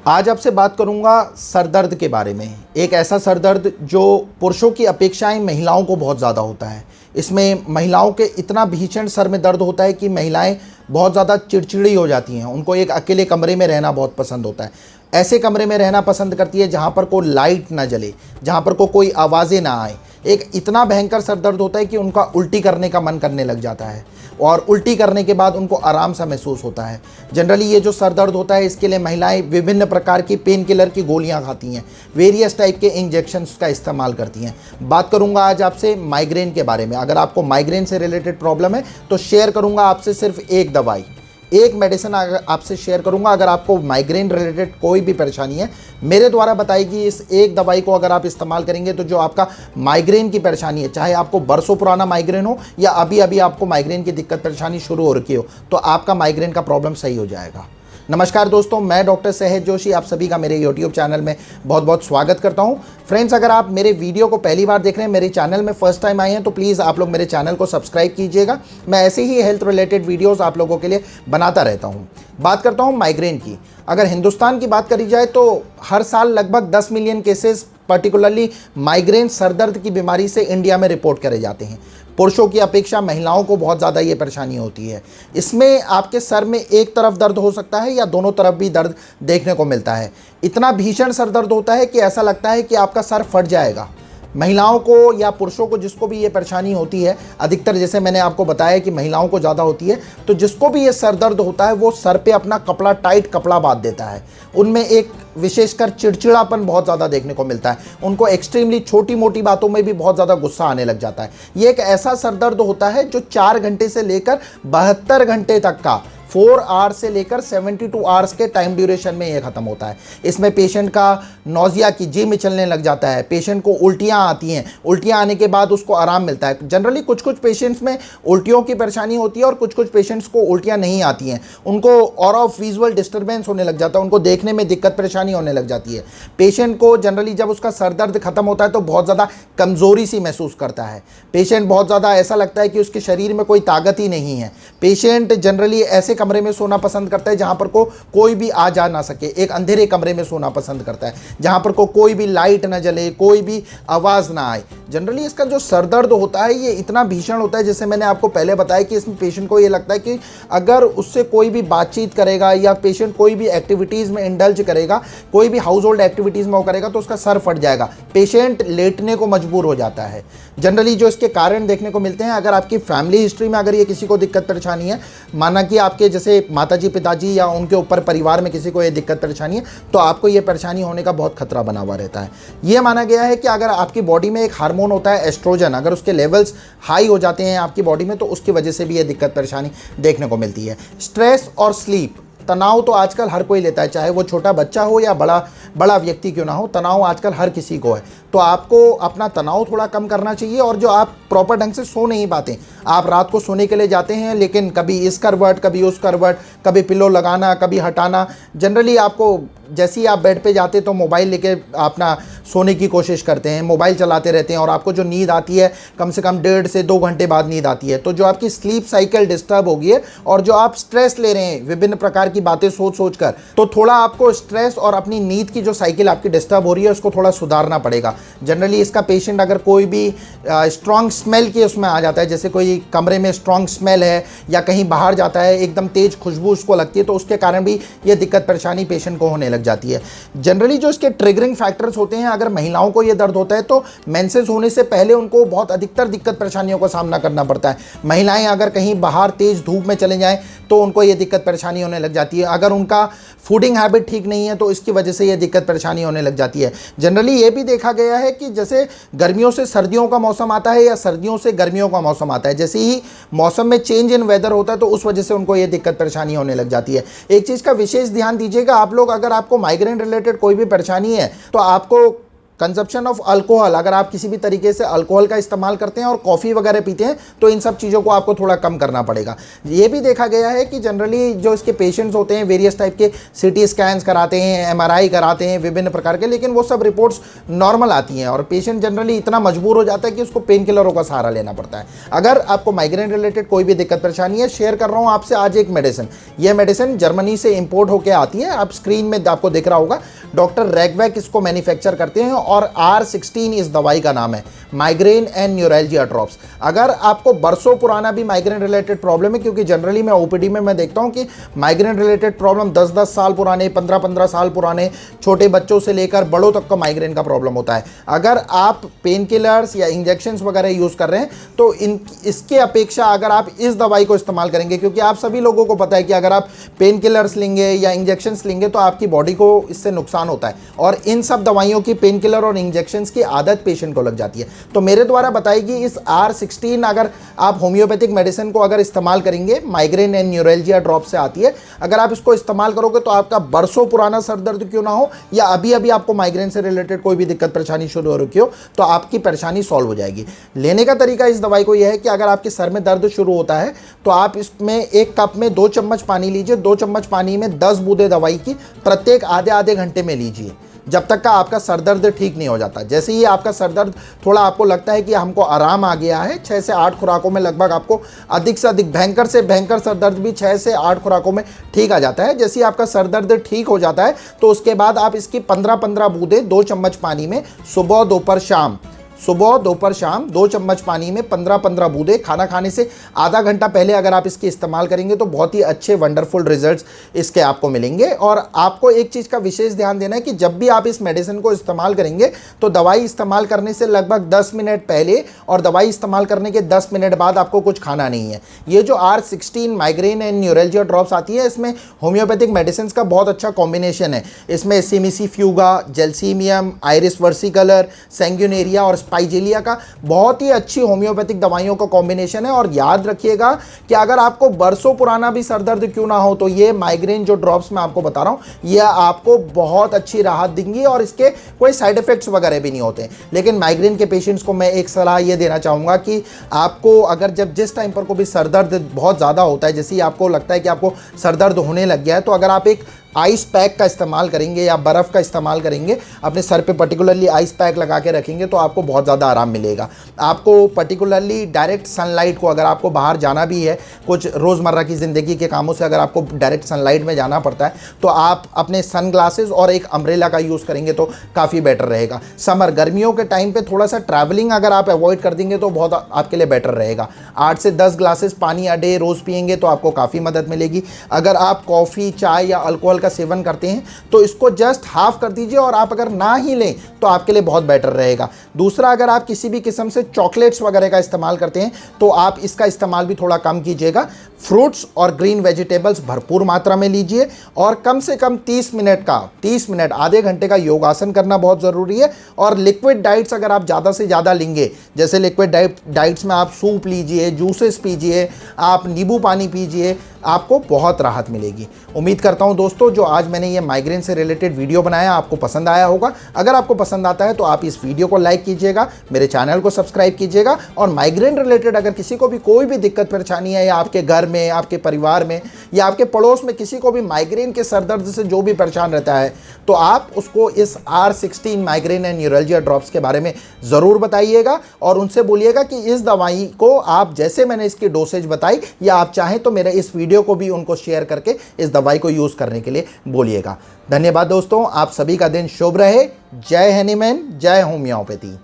आज आपसे बात करूंगा सर दर्द के बारे में। एक ऐसा सर दर्द जो पुरुषों की अपेक्षाएं महिलाओं को बहुत ज़्यादा होता है। इसमें महिलाओं के इतना भीषण सर में दर्द होता है कि महिलाएं बहुत ज़्यादा चिड़चिड़ी हो जाती हैं। उनको एक अकेले कमरे में रहना बहुत पसंद होता है। ऐसे कमरे में रहना पसंद करती है जहाँ पर कोई लाइट ना जले, जहाँ पर कोई आवाज़ें ना आए। एक इतना भयंकर सर दर्द होता है कि उनका उल्टी करने का मन करने लग जाता है और उल्टी करने के बाद उनको आराम सा महसूस होता है। जनरली ये जो सर दर्द होता है इसके लिए महिलाएं विभिन्न प्रकार की पेन किलर की गोलियां खाती हैं, वेरियस टाइप के इंजेक्शंस का इस्तेमाल करती हैं। बात करूंगा आज आपसे माइग्रेन के बारे में। अगर आपको माइग्रेन से रिलेटेड प्रॉब्लम है तो शेयर करूंगा आपसे सिर्फ एक दवाई, एक मेडिसिन आपसे शेयर करूंगा। अगर आपको माइग्रेन रिलेटेड कोई भी परेशानी है, मेरे द्वारा बताई गई इस एक दवाई को अगर आप इस्तेमाल करेंगे तो जो आपका माइग्रेन की परेशानी है, चाहे आपको बरसों पुराना माइग्रेन हो या अभी अभी आपको माइग्रेन की दिक्कत परेशानी शुरू हो रखी हो, तो आपका माइग्रेन का प्रॉब्लम सही हो जाएगा। नमस्कार दोस्तों, मैं डॉक्टर सहज जोशी आप सभी का मेरे YouTube चैनल में बहुत बहुत स्वागत करता हूं। फ्रेंड्स, अगर आप मेरे वीडियो को पहली बार देख रहे हैं, मेरे चैनल में फर्स्ट टाइम आए हैं, तो प्लीज़ आप लोग मेरे चैनल को सब्सक्राइब कीजिएगा। मैं ऐसे ही हेल्थ रिलेटेड वीडियोस आप लोगों के लिए बनाता रहता हूं। बात करता हूं माइग्रेन की। अगर हिंदुस्तान की बात करी जाए तो हर साल लगभग 10 million cases particularly migraine sir दर्द की बीमारी से इंडिया में रिपोर्ट करे जाते हैं। पुरुषों की अपेक्षा महिलाओं को बहुत ज़्यादा ये परेशानी होती है। इसमें आपके सर में एक तरफ दर्द हो सकता है या दोनों तरफ भी दर्द देखने को मिलता है। इतना भीषण सर दर्द होता है कि ऐसा लगता है कि आपका सर फट जाएगा। महिलाओं को या पुरुषों को जिसको भी ये परेशानी होती है, अधिकतर जैसे मैंने आपको बताया कि महिलाओं को ज़्यादा होती है, तो जिसको भी ये सर दर्द होता है वो सर पे अपना कपड़ा टाइट कपड़ा बांध देता है। उनमें एक विशेषकर चिड़चिड़ापन बहुत ज़्यादा देखने को मिलता है। उनको एक्सट्रीमली छोटी मोटी बातों में भी बहुत ज़्यादा गुस्सा आने लग जाता है। ये एक ऐसा सर दर्द होता है जो 4 घंटे से लेकर 72 घंटे तक का 4 आवर्स से लेकर 72 आवर्स के टाइम ड्यूरेशन में ये ख़त्म होता है। इसमें पेशेंट का नौजिया की जी में चलने लग जाता है, पेशेंट को उल्टियाँ आती हैं, उल्टियाँ आने के बाद उसको आराम मिलता है। जनरली कुछ पेशेंट्स में उल्टियों की परेशानी होती है और कुछ पेशेंट्स को उल्टियाँ नहीं आती हैं। उनको और ऑफ विजुअल डिस्टर्बेंस होने लग जाता है, उनको देखने में दिक्कत परेशानी होने लग जाती है। पेशेंट को जनरली जब उसका सर दर्द खत्म होता है तो बहुत ज़्यादा कमज़ोरी सी महसूस करता है। पेशेंट बहुत ज़्यादा ऐसा लगता है कि उसके शरीर में कोई ताकत ही नहीं है। पेशेंट जनरली ऐसे कमरे में सोना पसंद करता है जहां पर कोई भी आ जा ना सके। एक अंधेरे कमरे में सोना पसंद करता है जहां पर कोई भी लाइट ना जले, कोई भी आवाज़ ना आए। जनरली इसका जो सर दर्द होता है ये इतना भीषण होता है, जैसे मैंने आपको पहले बताया कि इसमें पेशेंट को ये लगता है कि अगर उससे कोई भी बातचीत करेगा या पेशेंट कोई भी एक्टिविटीज़ में इंडल्ज करेगा, कोई भी हाउस होल्ड एक्टिविटीज़ में वो करेगा तो उसका सर फट जाएगा। पेशेंट लेटने को मजबूर हो जाता है। जनरली जो इसके कारण देखने को मिलते हैं, अगर आपकी फैमिली हिस्ट्री में अगर ये किसी को दिक्कत परेशानी है, माना कि आपके जैसे माताजी पिताजी या उनके ऊपर परिवार में किसी को ये दिक्कत परेशानी है, तो आपको ये परेशानी होने का बहुत खतरा बना हुआ रहता है। ये माना गया है कि अगर आपकी बॉडी में एक हार्मोन होता है एस्ट्रोजन, अगर उसके लेवल्स हाई हो जाते हैं आपकी बॉडी में तो उसकी वजह से भी ये दिक्कत परेशानी देखने को मिलती है। स्ट्रेस और स्लीप, तनाव तो आजकल हर कोई लेता है, चाहे वो छोटा बच्चा हो या बड़ा व्यक्ति क्यों ना हो, तनाव आजकल हर किसी को है। तो आपको अपना तनाव थोड़ा कम करना चाहिए। और जो आप प्रॉपर ढंग से सो नहीं पाते, आप रात को सोने के लिए जाते हैं लेकिन कभी इस करवट कभी उस करवट, कभी पिलो लगाना कभी हटाना, जनरली आपको जैसे ही आप बेड पे जाते तो मोबाइल लेके अपना सोने की कोशिश करते हैं, मोबाइल चलाते रहते हैं और आपको जो नींद आती है कम से कम 1.5 से 2 घंटे बाद नींद आती है। तो जो आपकी स्लीप साइकिल डिस्टर्ब हो गई है और जो आप स्ट्रेस ले रहे हैं विभिन्न प्रकार की बातें सोच कर, तो थोड़ा आपको स्ट्रेस और अपनी नींद की जो साइकिल आपकी डिस्टर्ब हो रही है उसको थोड़ा सुधारना पड़ेगा। जनरली इसका पेशेंट अगर कोई भी स्ट्रॉन्ग स्मेल के उसमें आ जाता है, जैसे कोई कमरे में स्ट्रॉन्ग स्मेल है या कहीं बाहर जाता है एकदम तेज खुशबू उसको लगती है, तो उसके कारण भी ये दिक्कत परेशानी पेशेंट को होने लग जाती है। जनरली जो इसके ट्रिगरिंग फैक्टर्स होते हैं, अगर महिलाओं को ये दर्द होता है तो मेंसेस होने से पहले उनको बहुत अधिकतर दिक्कत परेशानियों का सामना करना पड़ता है। महिलाएं अगर कहीं बाहर तेज धूप में चले जाएं तो उनको ये दिक्कत परेशानी होने लग जाती है। अगर उनका फूडिंग हैबिट ठीक नहीं है तो इसकी वजह से ये दिक्कत परेशानी होने लग जाती है। जनरली ये भी देखा गया है कि जैसे गर्मियों से सर्दियों का मौसम आता है या सर्दियों से गर्मियों का मौसम आता है, जैसे ही मौसम में चेंज इन वेदर होता है तो उस वजह से उनको ये दिक्कत परेशानी होने लग जाती है। एक चीज़ का विशेष ध्यान दीजिएगा आप लोग, अगर आपको माइग्रेन रिलेटेड कोई भी परेशानी है तो आपको कंजप्शन ऑफ अल्कोहल, अगर आप किसी भी तरीके से अल्कोहल का इस्तेमाल करते हैं और कॉफ़ी वगैरह पीते हैं तो इन सब चीज़ों को आपको थोड़ा कम करना पड़ेगा। ये भी देखा गया है कि जनरली जो इसके पेशेंट्स होते हैं वेरियस टाइप के सीटी स्कैन्स कराते हैं, एमआरआई कराते हैं विभिन्न प्रकार के, लेकिन वो सब रिपोर्ट्स नॉर्मल आती हैं और पेशेंट जनरली इतना मजबूर हो जाता है कि उसको पेन किलरों का सहारा लेना पड़ता है। अगर आपको माइग्रेन रिलेटेड कोई भी दिक्कत परेशानी है, शेयर कर रहा हूँ आपसे आज एक मेडिसिन। ये मेडिसिन जर्मनी से इंपोर्ट होकर आती है, आप स्क्रीन में आपको दिख रहा होगा, डॉक्टर रैगवैक इसको मैन्युफैक्चर करते हैं और R16 इस दवाई का नाम है, माइग्रेन एंड न्यूरैल्जिया ड्रॉप्स। अगर आपको बरसों पुराना भी माइग्रेन रिलेटेड प्रॉब्लम है, क्योंकि जनरली मैं ओपीडी में मैं देखता हूं कि माइग्रेन रिलेटेड प्रॉब्लम 10-10 साल पुराने, 15-15 साल पुराने, छोटे बच्चों से लेकर बड़ों तक का माइग्रेन का प्रॉब्लम होता है। अगर आप पेन किलर्स या इंजेक्शंस वगैरह यूज़ कर रहे हैं तो इसके अपेक्षा अगर आप इस दवाई को इस्तेमाल करेंगे, क्योंकि आप सभी लोगों को पता है कि अगर आप पेन किलर्स लेंगे या इंजेक्शंस लेंगे तो आपकी बॉडी को इससे नुकसान होता है और इन सब दवाइयों की, पेन किलर और इंजेक्शंस की आदत पेशेंट को लग जाती है। तो मेरे द्वारा बताई गई इस R16 अगर आप होम्योपैथिक मेडिसिन को अगर इस्तेमाल करेंगे, माइग्रेन एंड न्यूरैल्जिया ड्रॉप से आती है, अगर आप इसको इस्तेमाल करोगे तो आपका बरसों पुराना सर दर्द क्यों ना हो या अभी अभी आपको माइग्रेन से रिलेटेड कोई भी दिक्कत परेशानी शुरू हो रही हो तो आपकी परेशानी सॉल्व हो जाएगी। लेने का तरीका इस दवाई को यह है कि अगर आपके सर में दर्द शुरू होता है तो आप इसमें एक कप में 2 चम्मच पानी लीजिए, 2 चम्मच पानी में 10 बूंदे दवाई की प्रत्येक आधे घंटे में लीजिए, जब तक का आपका सर दर्द ठीक नहीं हो जाता। जैसे ही आपका सर दर्द थोड़ा आपको लगता है कि हमको आराम आ गया है, 6 से 8 खुराकों में लगभग आपको अधिक से अधिक भयंकर से भयंकर सर दर्द भी 6 से 8 खुराकों में ठीक आ जाता है। जैसे ही आपका सर दर्द ठीक हो जाता है तो उसके बाद आप इसकी 15-15 बूंदे 2 चम्मच पानी में सुबह दोपहर शाम 2 चम्मच पानी में 15-15 बूंदे खाना खाने से आधा घंटा पहले अगर आप इसके इस्तेमाल करेंगे तो बहुत ही अच्छे वंडरफुल रिजल्ट्स इसके आपको मिलेंगे। और आपको एक चीज़ का विशेष ध्यान देना है कि जब भी आप इस मेडिसिन को इस्तेमाल करेंगे तो दवाई इस्तेमाल करने से लगभग 10 मिनट पहले और दवाई इस्तेमाल करने के 10 मिनट बाद आपको कुछ खाना नहीं है। ये जो R16 migraine and neuralgia drops आती है, इसमें होम्योपैथिक मेडिसिन का बहुत अच्छा कॉम्बिनेशन है। इसमें सिमिसीफ्यूगा, जेल्सीमियम, आइरिस वर्सिकलर, सैंग्यूनेरिया और स्पाइजेलिया का बहुत ही अच्छी होम्योपैथिक दवाइयों का कॉम्बिनेशन है। और याद रखिएगा कि अगर आपको बरसों पुराना भी सर दर्द क्यों ना हो तो ये माइग्रेन जो ड्रॉप्स मैं आपको बता रहा हूँ ये आपको बहुत अच्छी राहत देंगी और इसके कोई साइड इफेक्ट्स वगैरह भी नहीं होते। लेकिन माइग्रेन के पेशेंट्स को मैं एक सलाह ये देना चाहूँगा कि आपको अगर जिस टाइम पर को भी सर दर्द बहुत ज़्यादा होता है, जैसे ही आपको लगता है कि आपको सर दर्द होने लग गया है, तो अगर आप एक आइस पैक का इस्तेमाल करेंगे या बर्फ़ का इस्तेमाल करेंगे, अपने सर पे पर्टिकुलरली आइस पैक लगा के रखेंगे तो आपको बहुत ज़्यादा आराम मिलेगा। आपको पर्टिकुलरली डायरेक्ट सनलाइट को, अगर आपको बाहर जाना भी है कुछ रोज़मर्रा की ज़िंदगी के कामों से, अगर आपको डायरेक्ट सनलाइट में जाना पड़ता है तो आप अपने सन ग्लासेस और एक अम्ब्रेला का यूज़ करेंगे तो काफ़ी बेटर रहेगा। समर गर्मियों के टाइम पर थोड़ा सा ट्रैवलिंग अगर आप अवॉइड कर देंगे तो बहुत आपके लिए बेटर रहेगा। 8 से 10 ग्लासेस पानी अ डे रोज़ पिएंगे तो आपको काफ़ी मदद मिलेगी। अगर आप कॉफ़ी, चाय या अल्कोहल का सेवन करते हैं तो इसको जस्ट हाफ कर दीजिए और आप अगर ना ही लें तो आपके लिए बहुत बेटर रहेगा। दूसरा, अगर आप किसी भी किस्म से चॉकलेट्स वगैरह का इस्तेमाल करते हैं तो आप इसका इस्तेमाल भी थोड़ा कम कीजिएगा। फ्रूट्स और ग्रीन वेजिटेबल्स भरपूर मात्रा में लीजिए और कम से कम 30 मिनट आधे घंटे का योगासन करना बहुत ज़रूरी है। और लिक्विड डाइट्स अगर आप ज़्यादा से ज़्यादा लेंगे, जैसे लिक्विड डाइट्स में आप सूप लीजिए, जूसेस पीजिए, आप नींबू पानी पीजिए, आपको बहुत राहत मिलेगी। उम्मीद करता हूं दोस्तों जो आज मैंने ये माइग्रेन से रिलेटेड वीडियो बनाया आपको पसंद आया होगा। अगर आपको पसंद आता है तो आप इस वीडियो को लाइक कीजिएगा, मेरे चैनल को सब्सक्राइब कीजिएगा और माइग्रेन रिलेटेड अगर किसी को भी कोई भी दिक्कत परेशानी है या आपके घर में, आपके परिवार में या आपके पड़ोस में किसी को भी माइग्रेन के सर दर्द से जो भी परेशान रहता है तो आप उसको इस R16 migraine and neuralgia drops के बारे में ज़रूर बताइएगा और उनसे बोलिएगा कि इस दवाई को आप, जैसे मैंने इसकी डोसेज बताई, या आप चाहें तो मेरे इस वीडियो को भी उनको शेयर करके इस दवाई को यूज़ करने के लिए बोलिएगा। धन्यवाद दोस्तों, आप सभी का दिन शुभ रहे। जय हनीमैन, जय होम्योपैथी।